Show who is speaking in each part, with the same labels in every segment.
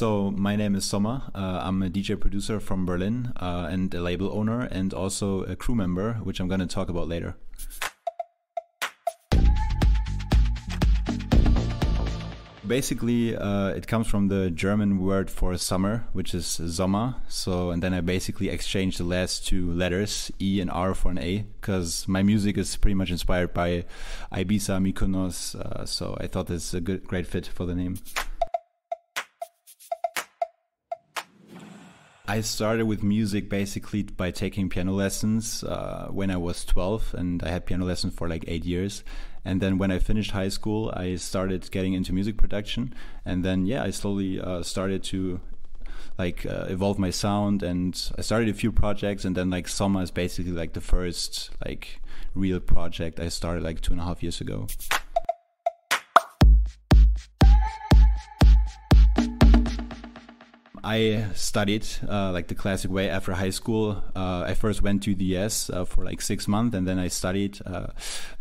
Speaker 1: So my name is Somma. I'm a DJ producer from Berlin and a label owner and also a crew member, which I'm going to talk about later. Basically, it comes from the German word for summer, which is Sommer. So, and then I basically exchanged the last two letters, E and R for an A, because my music is pretty much inspired by Ibiza, Mykonos. So I thought this is a great fit for the name. I started with music basically by taking piano lessons when I was 12, and I had piano lessons for like 8 years. And then when I finished high school, I started getting into music production. And then, yeah, I slowly started to evolve my sound, and I started a few projects. And then like Somma is basically like the first like real project I started like 2.5 years ago. I studied like the classic way after high school. I first went to the US for like 6 months, and then I studied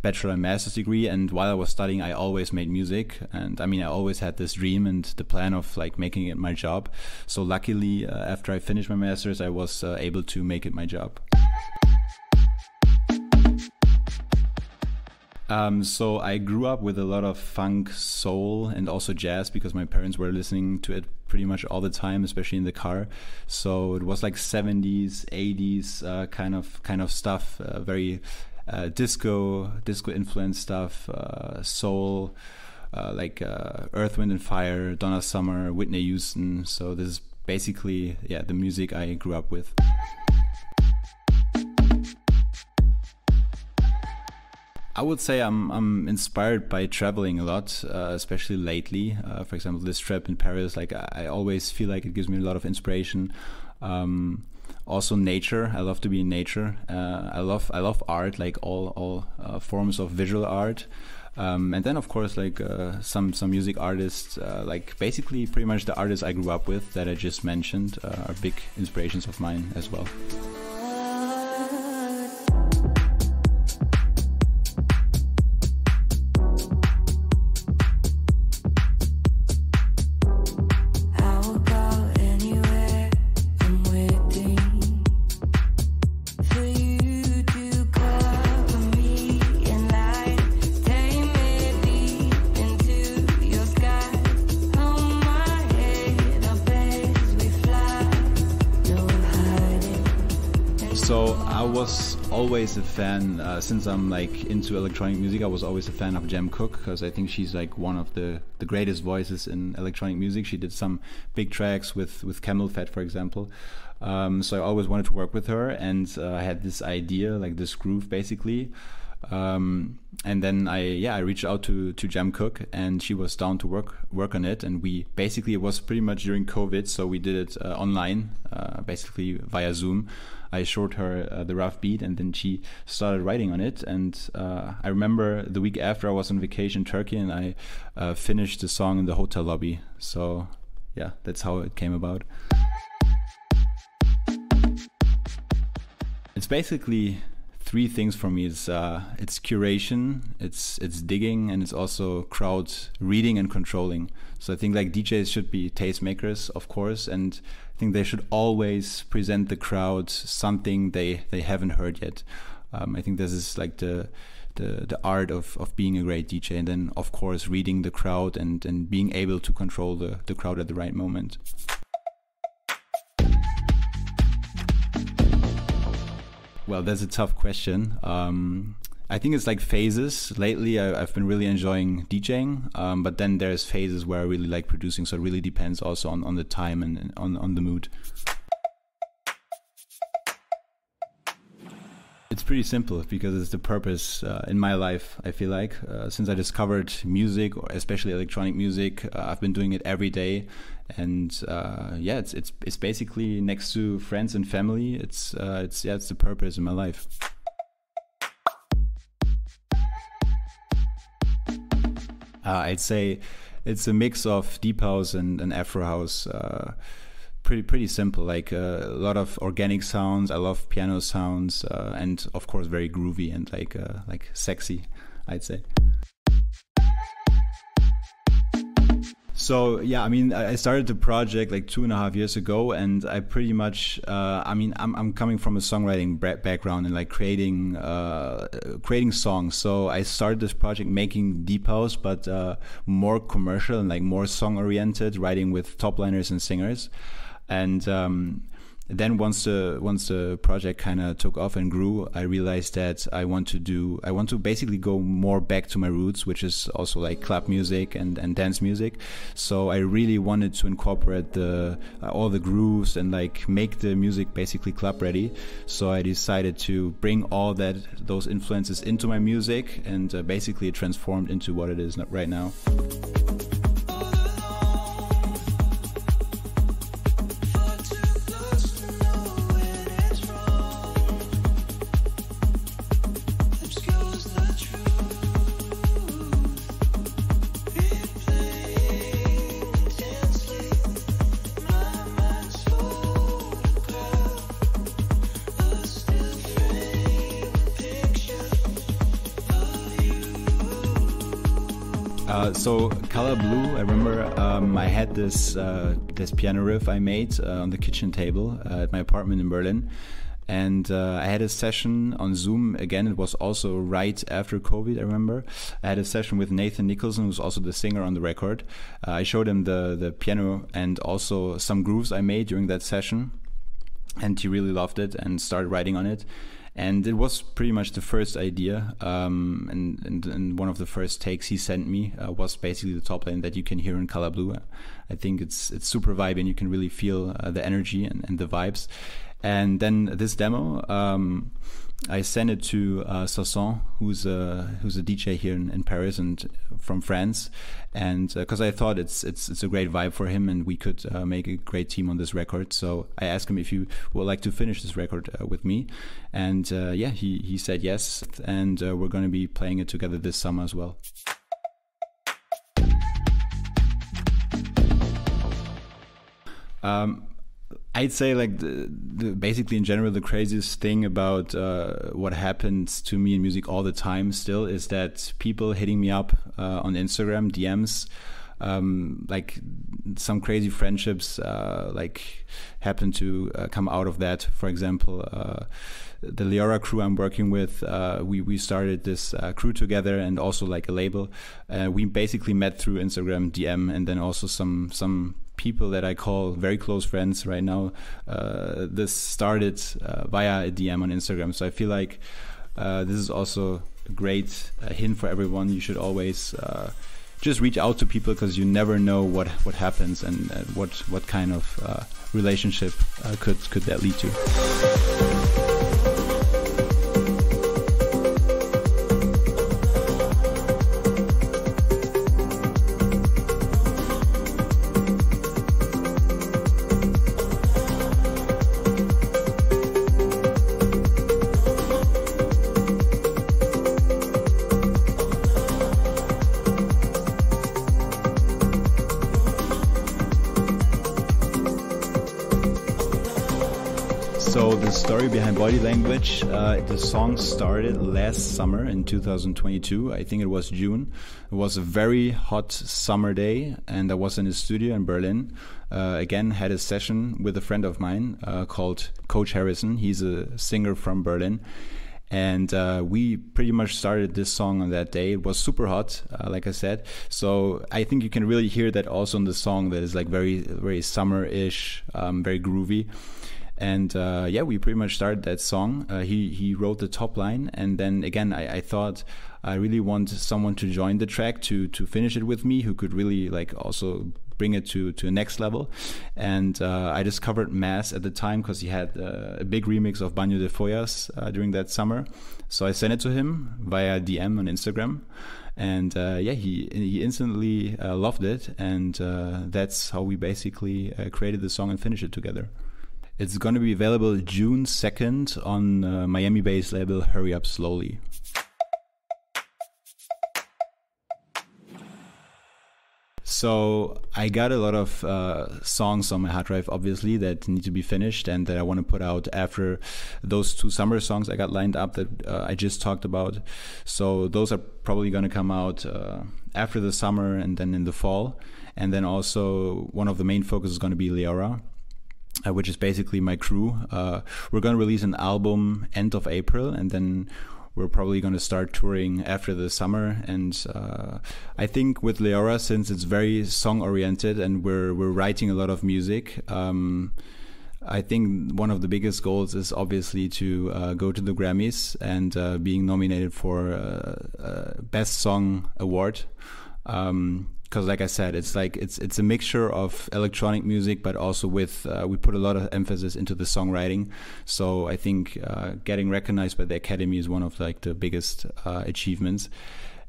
Speaker 1: bachelor and master's degree. And while I was studying, I always made music. And I mean, I always had this dream and the plan of like making it my job. So luckily, after I finished my master's, I was able to make it my job. So I grew up with a lot of funk, soul, and also jazz because my parents were listening to it pretty much all the time, especially in the car. So it was like 70s, 80s kind of stuff, very disco influenced stuff, soul, like Earth, Wind and Fire, Donna Summer, Whitney Houston. So this is basically the music I grew up with. I would say I'm inspired by traveling a lot, especially lately. For example, this trip in Paris, like I always feel like it gives me a lot of inspiration. Also nature, I love to be in nature. I love art, like all forms of visual art. And then of course like some music artists, like basically pretty much the artists I grew up with that I just mentioned are big inspirations of mine as well. So I was always a fan, since I'm like into electronic music, I was always a fan of Cooke because I think she's like one of the greatest voices in electronic music. She did some big tracks with Camelphat, for example. So I always wanted to work with her, and I had this idea, like this groove basically. And then I reached out to Cooke, and she was down to work on it. And we basically, it was pretty much during COVID, so we did it online, basically via Zoom. I showed her the rough beat, and then she started writing on it. And I remember the week after I was on vacation in Turkey, and I finished the song in the hotel lobby. So yeah, that's how it came about. It's basically three things for me. It's curation, it's digging, and it's also crowd reading and controlling. So I think like DJs should be tastemakers, of course, and I think they should always present the crowd something they haven't heard yet. I think this is like the art of being a great DJ, and then of course reading the crowd and being able to control the crowd at the right moment. Well, that's a tough question. I think it's like phases. Lately, I've been really enjoying DJing, but then there's phases where I really like producing. So it really depends also on the time and on the mood. It's pretty simple because it's the purpose in my life, I feel like. Since I discovered music, or especially electronic music, I've been doing it every day. And it's basically next to friends and family. It's the purpose in my life. I'd say it's a mix of deep house and Afro house. Pretty simple, like a lot of organic sounds. I love piano sounds, and of course very groovy and like sexy, I'd say. So yeah, I mean, I started the project like 2.5 years ago, and I pretty much, I mean, I'm coming from a songwriting background and like creating songs. So I started this project making deep house, but more commercial and like more song oriented, writing with top liners and singers, and then once the project kind of took off and grew, I realized that I want to basically go more back to my roots, which is also like club music and dance music. So I really wanted to incorporate all the grooves and like make the music basically club ready. So I decided to bring all those influences into my music, and basically it transformed into what it is right now. So Color Blue, I remember I had this piano riff I made on the kitchen table at my apartment in Berlin, and I had a session on Zoom. Again, it was also right after COVID, I remember. I had a session with Nicholson, who's also the singer on the record. I showed him the piano and also some grooves I made during that session, and he really loved it and started writing on it. And it was pretty much the first idea, and one of the first takes he sent me was basically the top line that you can hear in Color Blue. I think it's super vibey, and you can really feel the energy and the vibes. And then this demo, I sent it to Sasson, who's a DJ here in Paris and from France, and because I thought it's a great vibe for him, and we could make a great team on this record. So I asked him if he would like to finish this record with me, and yeah, he said yes, and we're going to be playing it together this summer as well. I'd say like basically in general the craziest thing about what happens to me in music all the time still is that people hitting me up on Instagram DMs, like some crazy friendships like happen to come out of that. For example, the Leora crew I'm working with, we started this crew together, and also like a label. We basically met through Instagram DM, and then also some people that I call very close friends right now. This started via a DM on Instagram. So I feel like this is also a great hint for everyone. You should always just reach out to people, because you never know what happens and what kind of relationship could that lead to. So the story behind Body Language, the song started last summer in 2022. I think it was June. It was a very hot summer day, and I was in a studio in Berlin. Again, had a session with a friend of mine called Coach Harrison. He's a singer from Berlin. And we pretty much started this song on that day. It was super hot, like I said. So I think you can really hear that also in the song, that is like very, very summer-ish, very groovy. And yeah, we pretty much started that song. He wrote the top line, and then again, I thought I really want someone to join the track to finish it with me, who could really like also bring it to a next level. And I discovered Mass at the time, because he had a big remix of Baño de Follas during that summer. So I sent it to him via DM on Instagram, and yeah, he instantly loved it, and that's how we basically created the song and finished it together. It's going to be available June 2nd on Miami-based label Hurry Up Slowly. So I got a lot of songs on my hard drive, obviously, that need to be finished and that I want to put out after those 2 summer songs I got lined up that I just talked about. So those are probably going to come out after the summer and then in the fall. And then also one of the main focus is going to be Leora, which is basically my crew. We're going to release an album end of April, and then we're probably going to start touring after the summer. And I think with Leora, since it's very song oriented and we're writing a lot of music, I think one of the biggest goals is obviously to go to the Grammys and being nominated for Best Song Award. Because like I said, it's a mixture of electronic music, but also with we put a lot of emphasis into the songwriting. So I think getting recognized by the Academy is one of like the biggest achievements.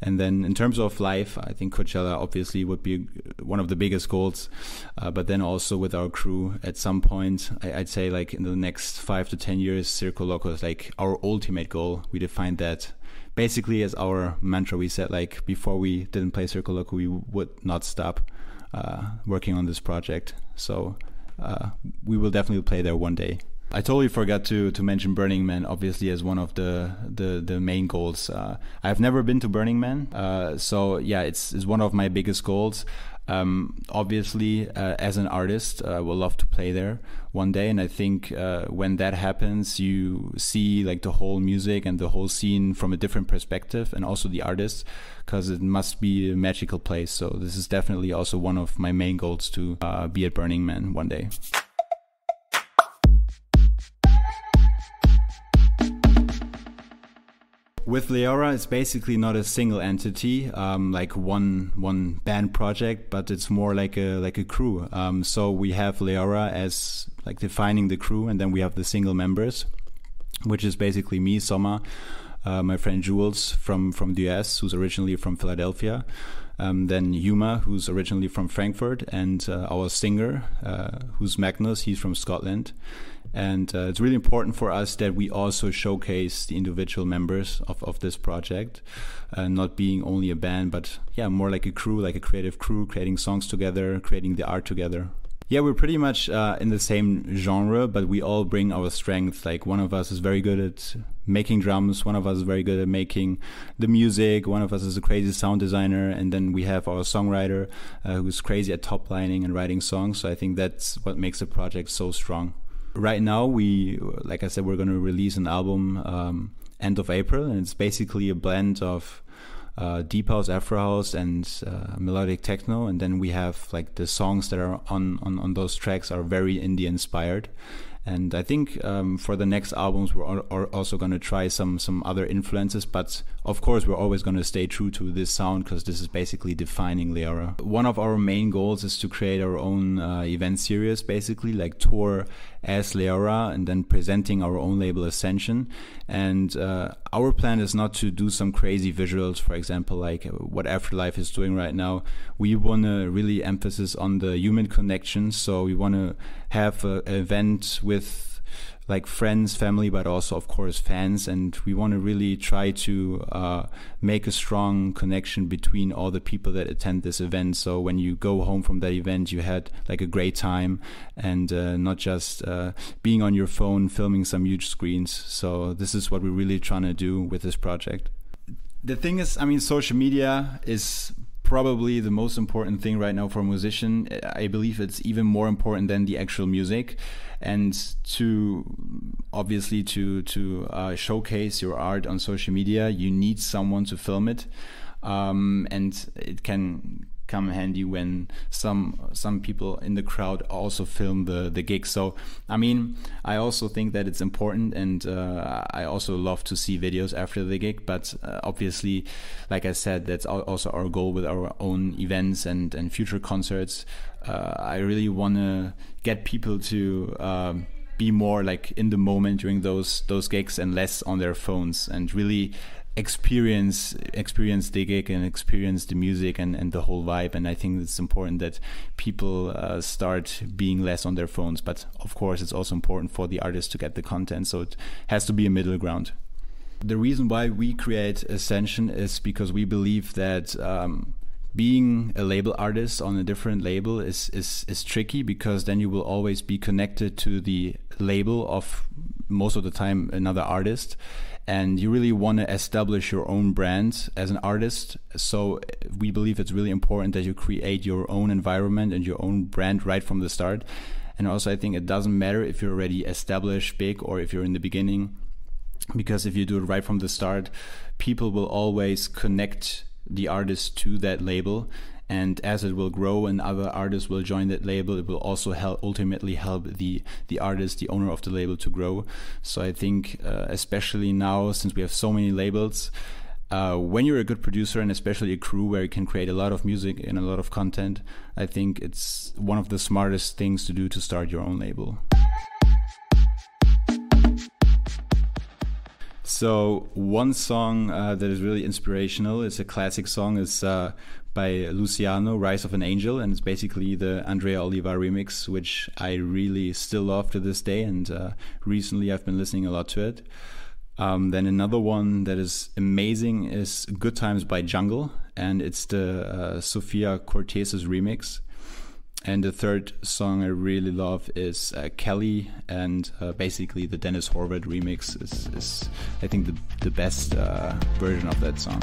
Speaker 1: And then in terms of life, I think Coachella obviously would be one of the biggest goals. But then also with our crew, at some point, I'd say like in the next 5 to 10 years, Circo Loco is like our ultimate goal. We defined that basically as our mantra. We said like before we didn't play Circo Loco, we would not stop working on this project. So we will definitely play there one day. I totally forgot to mention Burning Man, obviously, as one of the main goals. I've never been to Burning Man, so yeah, it's one of my biggest goals. Obviously, as an artist, will love to play there one day, and I think when that happens, you see like the whole music and the whole scene from a different perspective, and also the artists, because it must be a magical place. So this is definitely also one of my main goals, to be at Burning Man one day. With Leora, it's basically not a single entity, like one band project, but it's more like a crew. So we have Leora as like defining the crew, and then we have the single members, which is basically me, Somma, my friend Jules from the US, who's originally from Philadelphia, then Yuma, who's originally from Frankfurt, and our singer, who's Magnus, he's from Scotland. And it's really important for us that we also showcase the individual members of this project, not being only a band, but yeah, more like a crew, like a creative crew, creating songs together, creating the art together. Yeah, we're pretty much in the same genre, but we all bring our strength. Like one of us is very good at making drums, one of us is very good at making the music, one of us is a crazy sound designer, and then we have our songwriter who's crazy at top lining and writing songs. So I think that's what makes the project so strong. Right now, like I said, we're going to release an album end of April, and it's basically a blend of deep house, afro house, and melodic techno. And then we have like the songs that are on those tracks are very indie inspired. And I think for the next albums, we're also going to try some other influences. But of course, we're always going to stay true to this sound, because this is basically defining Leora. One of our main goals is to create our own event series, basically like tour as Leora and then presenting our own label Ascension. And our plan is not to do some crazy visuals, for example, like what Afterlife is doing right now. We want to really emphasis on the human connection. So we want to have an event with like friends, family, but also of course fans, and we want to really try to make a strong connection between all the people that attend this event. So when you go home from that event, you had like a great time, and not just being on your phone filming some huge screens. So this is what we're really trying to do with this project. The thing is, I mean, social media is probably the most important thing right now for a musician. I believe it's even more important than the actual music. And to obviously to showcase your art on social media, you need someone to film it, and it can come handy when some people in the crowd also film the gig. So I mean, I also think that it's important, and I also love to see videos after the gig. But obviously, like I said, that's also our goal with our own events and future concerts. I really want to get people to be more like in the moment during those gigs and less on their phones, and really experience the gig and experience the music and the whole vibe. And I think it's important that people start being less on their phones, but of course it's also important for the artist to get the content, so it has to be a middle ground. The reason why we create Ascension is because we believe that being a label artist on a different label is tricky, because then you will always be connected to the label of, most of the time, another artist, and you really want to establish your own brand as an artist. So we believe it's really important that you create your own environment and your own brand right from the start. And also I think it doesn't matter if you're already established big or if you're in the beginning, because if you do it right from the start, people will always connect the artist to that label, and as it will grow and other artists will join that label, it will also ultimately help the artist, the owner of the label, to grow. So I think especially now, since we have so many labels, when you're a good producer, and especially a crew where you can create a lot of music and a lot of content, I think it's one of the smartest things to do to start your own label. So one song that is really inspirational, it's a classic song, is by Luciano, Rise of an Angel, and it's basically the Andrea Oliva remix, which I really still love to this day, and recently I've been listening a lot to it. Then another one that is amazing is Good Times by Jungle, and it's the Sofia Cortez's remix. And the third song I really love is Kelly, and basically the Dennis Horvath remix is I think the best version of that song.